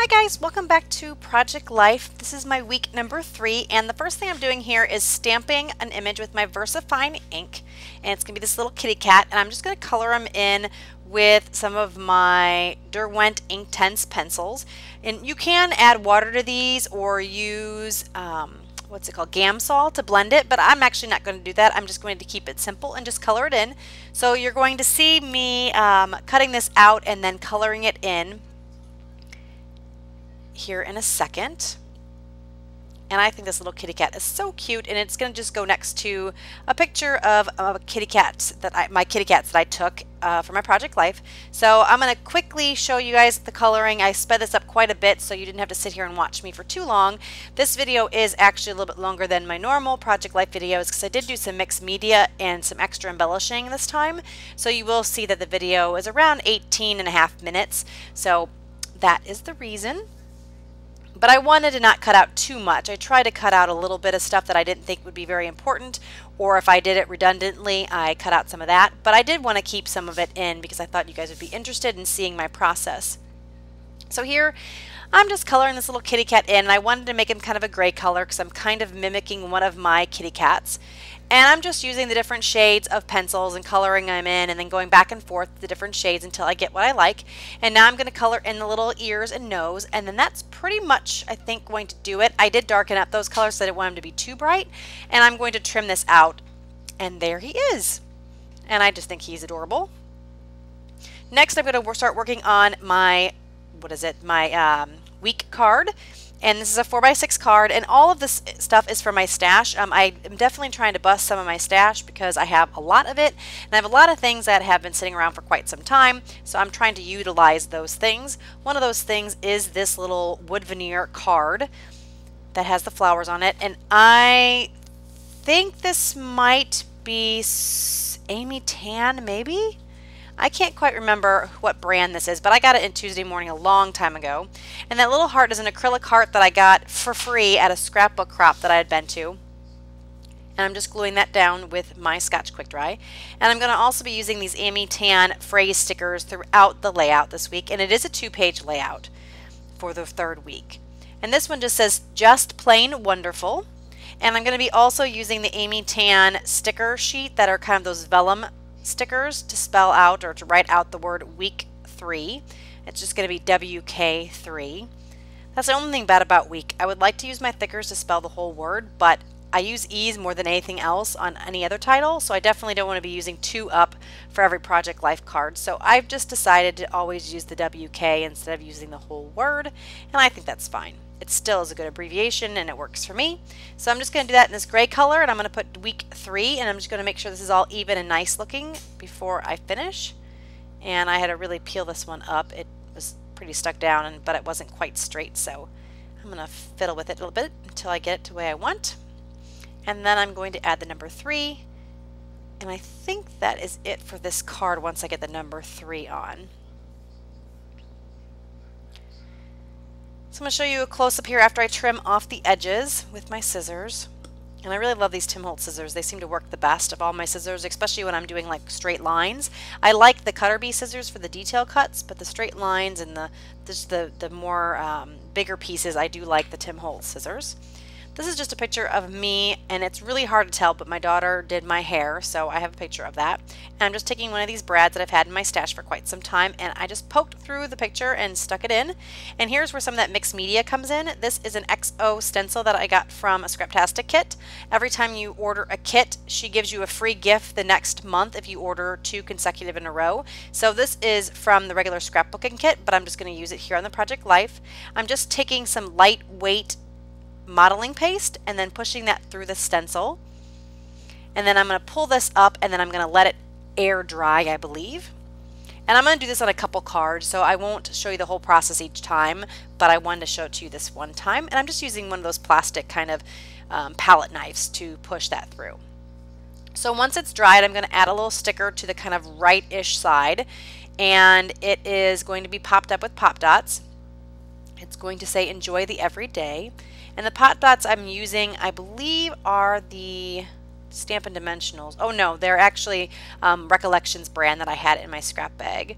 Hi guys, welcome back to Project Life. This is my week number 3, and the first thing I'm doing here is stamping an image with my VersaFine ink, and it's going to be this little kitty cat, and I'm just going to color him in with some of my Derwent Inktense pencils. And you can add water to these or use what's it called, Gamsol to blend it, but I'm actually not going to do that. I'm just going to keep it simple and just color it in. So you're going to see me cutting this out and then coloring it in here in a second. And I think this little kitty cat is so cute, and it's going to just go next to a picture of kitty cats that my kitty cats that I took for my Project Life. So I'm going to quickly show you guys the coloring. I sped this up quite a bit so you didn't have to sit here and watch me for too long. This video is actually a little bit longer than my normal Project Life videos because I did do some mixed media and some extra embellishing this time. So you will see that the video is around 18.5 minutes. So that is the reason. But I wanted to not cut out too much. I tried to cut out a little bit of stuff that I didn't think would be very important, or if I did it redundantly, I cut out some of that. But I did want to keep some of it in because I thought you guys would be interested in seeing my process. So here, I'm just coloring this little kitty cat in, and I wanted to make him kind of a gray color because I'm kind of mimicking one of my kitty cats. And I'm just using the different shades of pencils and coloring them in and then going back and forth the different shades until I get what I like. And now I'm going to color in the little ears and nose, and then that's pretty much, I think, going to do it. I did darken up those colors so I didn't want them to be too bright, and I'm going to trim this out. And there he is. And I just think he's adorable. Next, I'm going to start working on my, week card. And this is a 4x6 card, and all of this stuff is for my stash. I am definitely trying to bust some of my stash because I have a lot of it, and I have a lot of things that have been sitting around for quite some time, so I'm trying to utilize those things. One of those things is this little wood veneer card that has the flowers on it, and I think this might be Amy Tan, maybe? I can't quite remember what brand this is, but I got it in Tuesday morning a long time ago. And that little heart is an acrylic heart that I got for free at a scrapbook crop that I had been to. And I'm just gluing that down with my Scotch Quick Dry. And I'm going to also be using these Amy Tan phrase stickers throughout the layout this week. And it is a 2-page layout for the 3rd week. And this one just says, just plain wonderful. And I'm going to be also using the Amy Tan sticker sheet that are kind of those vellum stickers to spell out or to write out the word week 3. It's just going to be WK3. That's the only thing bad about week. I would like to use my thickers to spell the whole word, but I use ease more than anything else on any other title, so I definitely don't want to be using 2 up for every Project Life card. So I've just decided to always use the WK instead of using the whole word, and I think that's fine. It still is a good abbreviation and it works for me. So I'm just going to do that in this gray color, and I'm going to put week 3, and I'm just going to make sure this is all even and nice looking before I finish. And I had to really peel this one up. It was pretty stuck down, but it wasn't quite straight, so I'm going to fiddle with it a little bit until I get it to the way I want. And then I'm going to add the number 3, and I think that is it for this card once I get the number 3 on. So I'm going to show you a close-up here after I trim off the edges with my scissors. And I really love these Tim Holtz scissors. They seem to work the best of all my scissors, especially when I'm doing like straight lines. I like the Cutter Bee scissors for the detail cuts, but the straight lines and the more bigger pieces, I do like the Tim Holtz scissors. This is just a picture of me, and it's really hard to tell, but my daughter did my hair, so I have a picture of that. And I'm just taking one of these brads that I've had in my stash for quite some time, and I just poked through the picture and stuck it in. And here's where some of that mixed media comes in. This is an XO stencil that I got from a Scraptastic kit. Every time you order a kit, she gives you a free gift the next month if you order 2 consecutive in a row. So this is from the regular scrapbooking kit, but I'm just going to use it here on the Project Life. I'm just taking some lightweight modeling paste and then pushing that through the stencil, and then I'm going to pull this up, and then I'm going to let it air dry, I believe. And I'm going to do this on a couple cards, so I won't show you the whole process each time, but I wanted to show it to you this one time. And I'm just using one of those plastic kind of palette knives to push that through. So once it's dried, I'm going to add a little sticker to the kind of right-ish side, and it is going to be popped up with pop dots. It's going to say enjoy the everyday. And the pop dots I'm using, I believe, are the Stampin' Dimensionals. Oh no, they're actually Recollections brand that I had in my scrap bag.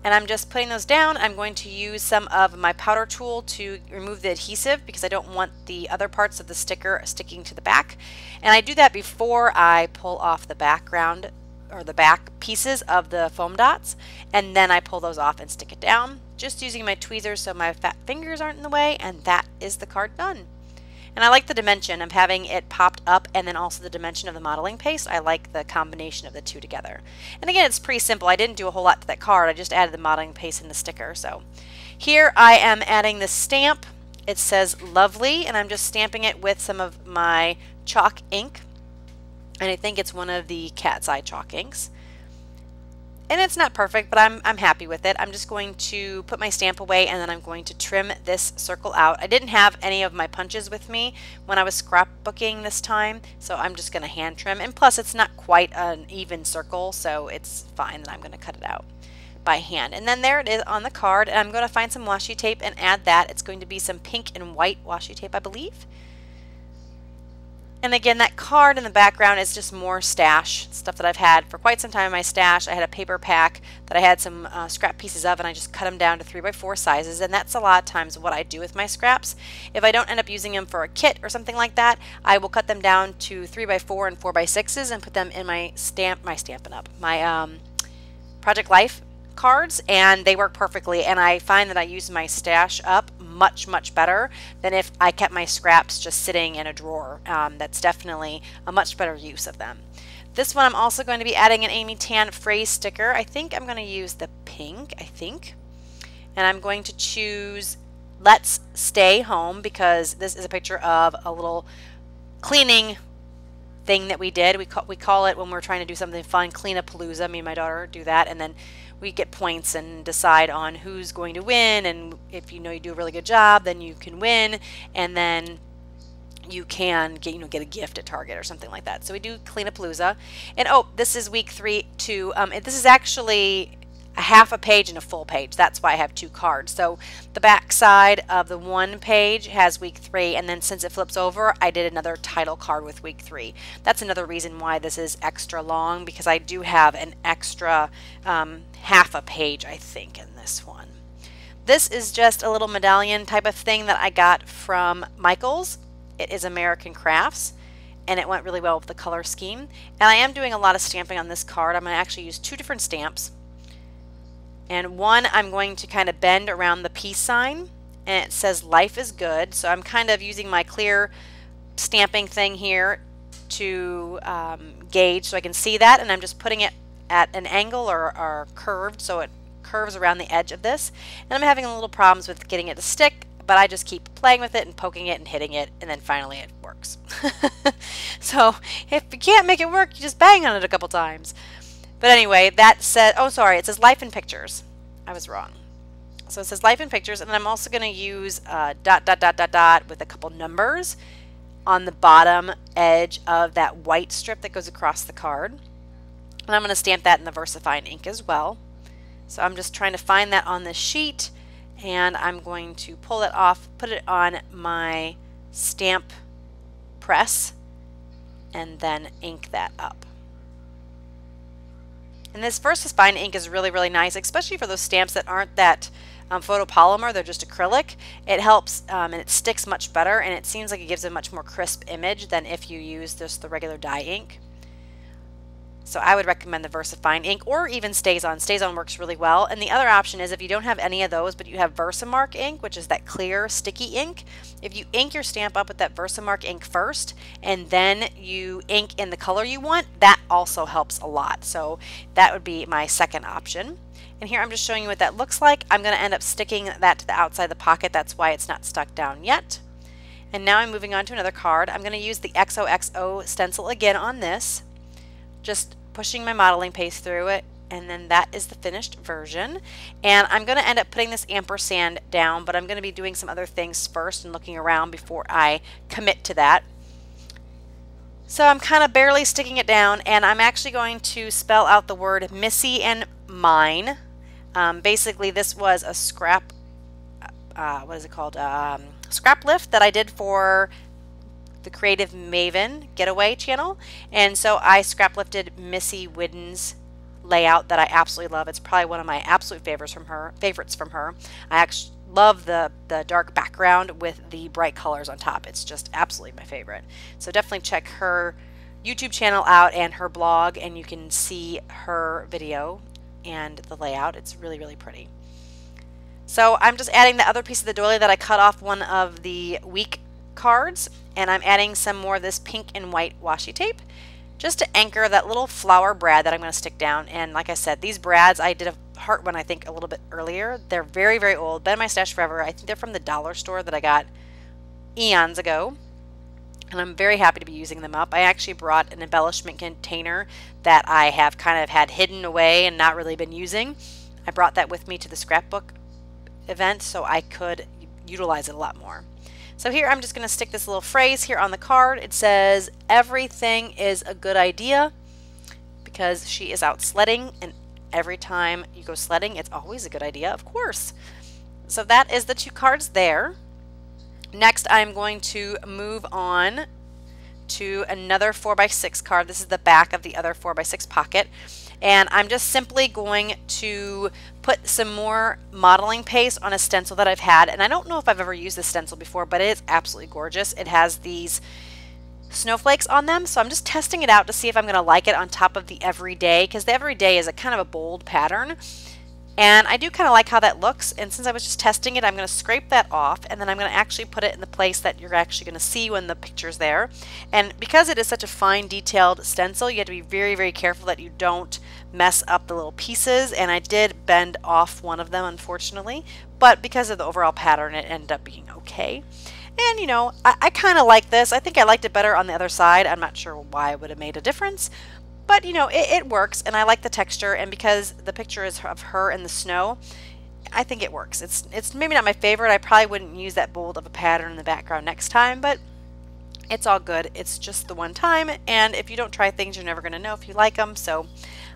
And I'm just putting those down. I'm going to use some of my powder tool to remove the adhesive because I don't want the other parts of the sticker sticking to the back. And I do that before I pull off the background or the back pieces of the foam dots, and then I pull those off and stick it down, just using my tweezers so my fat fingers aren't in the way, and that is the card done. And I like the dimension of having it popped up and then also the dimension of the modeling paste. I like the combination of the two together. And again, it's pretty simple. I didn't do a whole lot to that card. I just added the modeling paste and the sticker. So here I am adding the stamp. It says lovely, and I'm just stamping it with some of my chalk ink. And I think it's one of the Cat's Eye chalk inks. And it's not perfect, but I'm happy with it. I'm just going to put my stamp away, and then I'm going to trim this circle out. I didn't have any of my punches with me when I was scrapbooking this time, so I'm just going to hand trim. And plus, it's not quite an even circle, so it's fine that I'm going to cut it out by hand. And then there it is on the card, and I'm going to find some washi tape and add that. It's going to be some pink and white washi tape, I believe. And again, that card in the background is just more stash, stuff that I've had for quite some time in my stash. I had a paper pack that I had some scrap pieces of, and I just cut them down to 3x4 sizes, and that's a lot of times what I do with my scraps. If I don't end up using them for a kit or something like that, I will cut them down to 3x4 and 4x6s and put them in my Project Life cards, and they work perfectly. And I find that I use my stash up much better than if I kept my scraps just sitting in a drawer. That's definitely a much better use of them. This one I'm also going to be adding an Amy Tan phrase sticker. I think I'm going to use the pink, and I'm going to choose Let's Stay Home because this is a picture of a little cleaning thing that we did. We call it, when we're trying to do something fun, Clean-a-Palooza. Me and my daughter do that, and then we get points and decide on who's going to win, and if you know you do a really good job, then you can win, and then you can get a gift at Target or something like that. So we do Clean-a-Palooza. And oh, this is week 3 too. This is actually a half a page and a full page. That's why I have 2 cards. So the back side of the one page has week 3, and then since it flips over, I did another title card with week 3. That's another reason why this is extra long, because I do have an extra half a page, I think, in this one. This is just a little medallion type of thing that I got from Michaels. It is American Crafts, and it went really well with the color scheme. And I am doing a lot of stamping on this card. I'm going to actually use 2 different stamps. And one I'm going to kind of bend around the peace sign, and it says life is good. So I'm kind of using my clear stamping thing here to gauge so I can see that, and I'm just putting it at an angle or curved, so it curves around the edge of this. And I'm having a little problems with getting it to stick, but I just keep playing with it and poking it and hitting it, and then finally it works. So if you can't make it work, you just bang on it a couple times. But anyway, that said, oh sorry, it says Life in Pictures. I was wrong. So it says Life in Pictures, and then I'm also going to use dot with a couple numbers on the bottom edge of that white strip that goes across the card. And I'm going to stamp that in the VersaFine ink as well. So I'm just trying to find that on this sheet, and I'm going to pull it off, put it on my stamp press, and then ink that up. And this VersaFine ink is really nice, especially for those stamps that aren't that photopolymer, they're just acrylic. It helps and it sticks much better, and it seems like it gives a much more crisp image than if you use just the regular dye ink. So I would recommend the VersaFine ink, or even StazOn. StazOn works really well. And the other option is if you don't have any of those, but you have Versamark ink, which is that clear sticky ink, if you ink your stamp up with that Versamark ink first, and then you ink in the color you want, that also helps a lot. So that would be my second option. And here I'm just showing you what that looks like. I'm going to end up sticking that to the outside of the pocket. That's why it's not stuck down yet. And now I'm moving on to another card. I'm going to use the XOXO stencil again on this. Just pushing my modeling paste through it, and then that is the finished version. And I'm going to end up putting this ampersand down, but I'm going to be doing some other things first and looking around before I commit to that. So I'm kind of barely sticking it down, and I'm actually going to spell out the word Missy and mine. Basically, this was a scrap, what is it called? Scrap lift that I did for the Creative Maven Getaway channel, and so I scrap lifted Missy Whidden's layout that I absolutely love. It's probably one of my absolute favorites from her. I actually love the dark background with the bright colors on top. It's just absolutely my favorite. So definitely check her YouTube channel out and her blog, and you can see her video and the layout. It's really, really pretty. So I'm just adding the other piece of the doily that I cut off one of the week cards, and I'm adding some more of this pink and white washi tape just to anchor that little flower brad that I'm going to stick down. And like I said, these brads, I did a heart one I think a little bit earlier. They're very, very old, been in my stash forever. I think they're from the dollar store that I got eons ago, and I'm very happy to be using them up. I actually brought an embellishment container that I have kind of had hidden away and not really been using. I brought that with me to the scrapbook event so I could utilize it a lot more. So here I'm just going to stick this little phrase here on the card. It says, everything is a good idea, because she is out sledding, and every time you go sledding, it's always a good idea, of course. So that is the two cards there. Next, I'm going to move on to another 4x6 card. This is the back of the other 4x6 pocket. And I'm just simply going to put some more modeling paste on a stencil that I've had. And I don't know if I've ever used this stencil before, but it is absolutely gorgeous. It has these snowflakes on them, so I'm just testing it out to see if I'm going to like it on top of the everyday, because the everyday is a kind of a bold pattern. And I do kind of like how that looks, and since I was just testing it, I'm going to scrape that off, and then I'm going to actually put it in the place that you're actually going to see when the picture's there. And because it is such a fine detailed stencil, you have to be very, very careful that you don't mess up the little pieces, and I did bend off one of them, unfortunately, but because of the overall pattern, it ended up being okay. And you know, I kind of like this. I think I liked it better on the other side. I'm not sure why it would have made a difference, but you know, it works, and I like the texture, and because the picture is of her in the snow, I think it works. It's maybe not my favorite. I probably wouldn't use that bold of a pattern in the background next time, but it's all good. It's just the one time, and if you don't try things, you're never going to know if you like them, so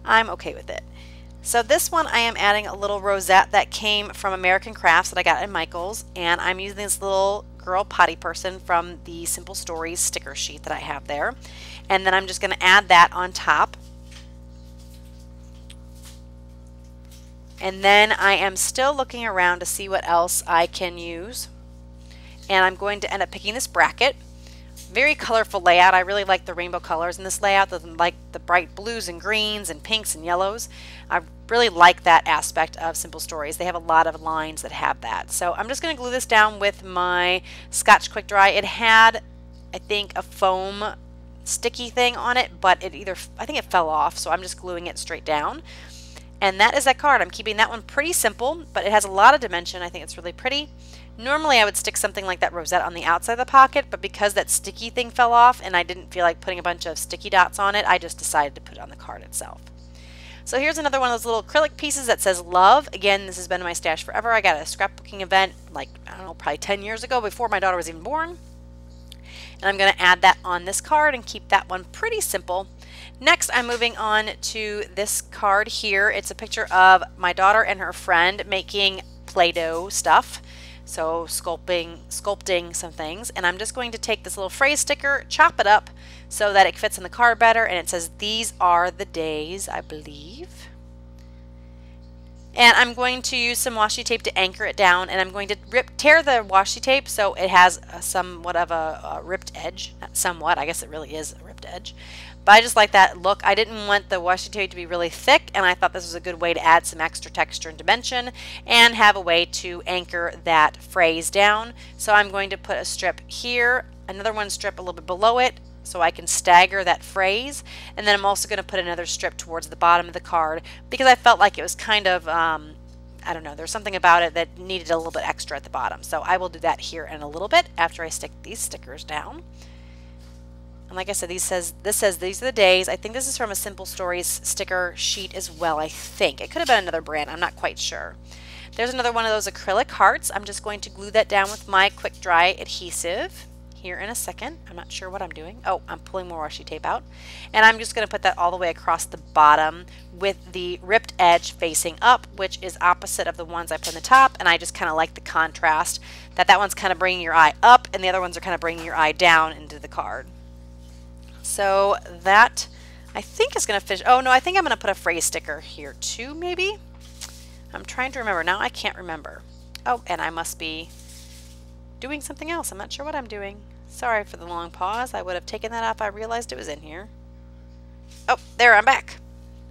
I'm okay with it. So this one I am adding a little rosette that came from American Crafts that I got in Michael's, and I'm using this little girl potty person from the Simple Stories sticker sheet that I have there. And then I'm just going to add that on top. And then I am still looking around to see what else I can use. And I'm going to end up picking this bracket. Very colorful layout. I really like the rainbow colors in this layout, like the bright blues and greens and pinks and yellows. I really like that aspect of Simple Stories. They have a lot of lines that have that. So I'm just going to glue this down with my Scotch Quick Dry. It had, I think, a foam sticky thing on it, but I think it fell off, so I'm just gluing it straight down. And that is that card. I'm keeping that one pretty simple, but it has a lot of dimension. I think it's really pretty. Normally I would stick something like that rosette on the outside of the pocket, but because that sticky thing fell off and I didn't feel like putting a bunch of sticky dots on it, I just decided to put it on the card itself. So here's another one of those little acrylic pieces that says love. Again, this has been in my stash forever. I got a scrapbooking event like, I don't know, probably 10 years ago, before my daughter was even born. And I'm going to add that on this card and keep that one pretty simple. Next, I'm moving on to this card here. It's a picture of my daughter and her friend making Play-Doh stuff. So sculpting some things, and I'm just going to take this little phrase sticker, chop it up so that it fits in the card better, and it says these are the days, I believe. And I'm going to use some washi tape to anchor it down, and I'm going to tear the washi tape so it has somewhat of a ripped edge. Not somewhat, I guess it really is a ripped edge. But I just like that look. I didn't want the washi tape to be really thick, and I thought this was a good way to add some extra texture and dimension and have a way to anchor that phrase down. So I'm going to put a strip here, another one strip a little bit below it, so I can stagger that phrase. And then I'm also going to put another strip towards the bottom of the card because I felt like it was kind of, I don't know, there's something about it that needed a little bit extra at the bottom. So I will do that here in a little bit after I stick these stickers down. And like I said, this says these are the days. I think this is from a Simple Stories sticker sheet as well, I think. It could have been another brand. I'm not quite sure. There's another one of those acrylic hearts. I'm just going to glue that down with my Quick Dry adhesive here in a second. I'm not sure what I'm doing. Oh, I'm pulling more washi tape out. And I'm just going to put that all the way across the bottom with the ripped edge facing up, which is opposite of the ones I put in the top. And I just kind of like the contrast that one's kind of bringing your eye up and the other ones are kind of bringing your eye down into the card. So that I think it's going to finish. Oh no, I think I'm going to put a phrase sticker here too, maybe. I'm trying to remember. Now I can't remember. Oh, and I must be doing something else. I'm not sure what I'm doing. Sorry for the long pause. I would have taken that off. I realized it was in here. Oh, there, I'm back.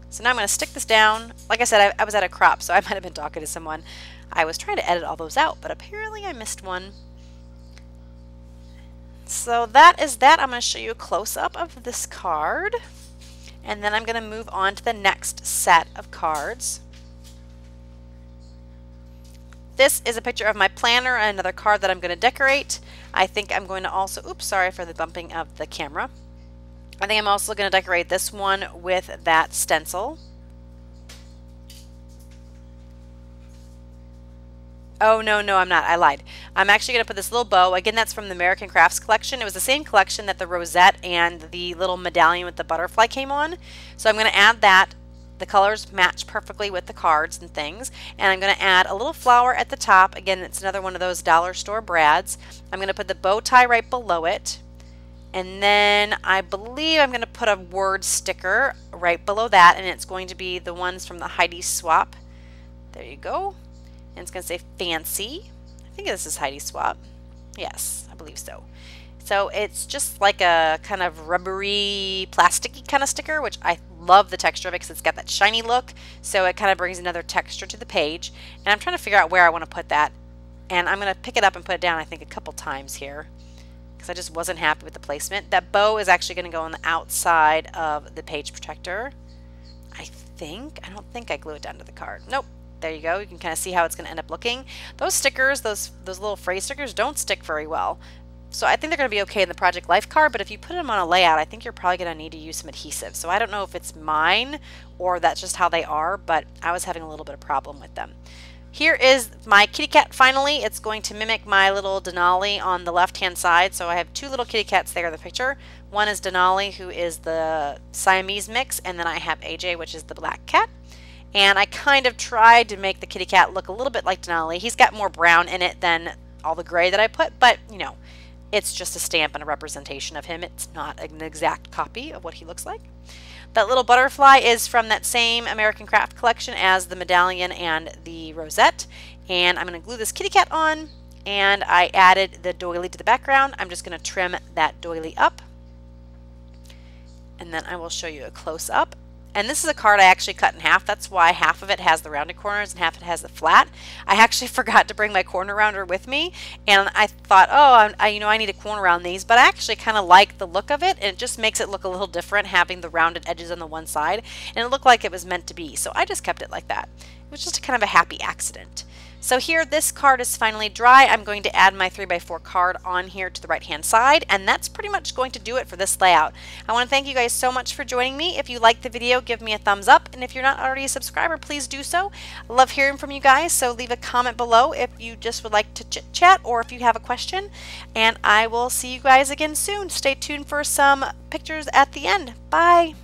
So now I'm going to stick this down. Like I said, I was at a crop, so I might have been talking to someone. I was trying to edit all those out, but apparently I missed one. So that is that. I'm going to show you a close-up of this card. And then I'm going to move on to the next set of cards. This is a picture of my planner and another card that I'm going to decorate. I think I'm going to also, oops, sorry for the bumping of the camera. I think I'm also going to decorate this one with that stencil. Oh, no, I'm not. I lied. I'm actually going to put this little bow. Again, that's from the American Crafts collection. It was the same collection that the rosette and the little medallion with the butterfly came on. So I'm going to add that. The colors match perfectly with the cards and things. And I'm going to add a little flower at the top. Again, it's another one of those dollar store brads. I'm going to put the bow tie right below it. And then I believe I'm going to put a word sticker right below that. And it's going to be the ones from the Heidi Swapp. There you go. And it's going to say fancy. I think this is Heidi Swapp. Yes, I believe so. So it's just like a kind of rubbery, plasticky kind of sticker, which I love the texture of it because it's got that shiny look. So it kind of brings another texture to the page. And I'm trying to figure out where I want to put that. And I'm going to pick it up and put it down, I think, a couple times here, because I just wasn't happy with the placement. That bow is actually going to go on the outside of the page protector. I don't think I glue it down to the card. Nope. There you go. You can kind of see how it's going to end up looking. Those stickers, those little phrase stickers, don't stick very well. So I think they're going to be okay in the Project Life card, but if you put them on a layout, I think you're probably going to need to use some adhesive. So I don't know if it's mine or that's just how they are, but I was having a little bit of problem with them. Here is my kitty cat finally. It's going to mimic my little Denali on the left-hand side. So I have two little kitty cats there in the picture. One is Denali, who is the Siamese mix, and then I have AJ, which is the black cat. And I kind of tried to make the kitty cat look a little bit like Denali. He's got more brown in it than all the gray that I put, but, you know, it's just a stamp and a representation of him. It's not an exact copy of what he looks like. That little butterfly is from that same American Craft collection as the medallion and the rosette. And I'm going to glue this kitty cat on, and I added the doily to the background. I'm just going to trim that doily up, and then I will show you a close-up. And this is a card I actually cut in half. That's why half of it has the rounded corners and half of it has the flat. I actually forgot to bring my corner rounder with me, and I thought, oh, I need a corner around these, but I actually kind of like the look of it, and it just makes it look a little different having the rounded edges on the one side, and it looked like it was meant to be, so I just kept it like that. It was just kind of a happy accident. So here, this card is finally dry. I'm going to add my 3x4 card on here to the right-hand side, and that's pretty much going to do it for this layout. I want to thank you guys so much for joining me. If you liked the video, give me a thumbs up, and if you're not already a subscriber, please do so. I love hearing from you guys, so leave a comment below if you just would like to chit-chat or if you have a question, and I will see you guys again soon. Stay tuned for some pictures at the end. Bye!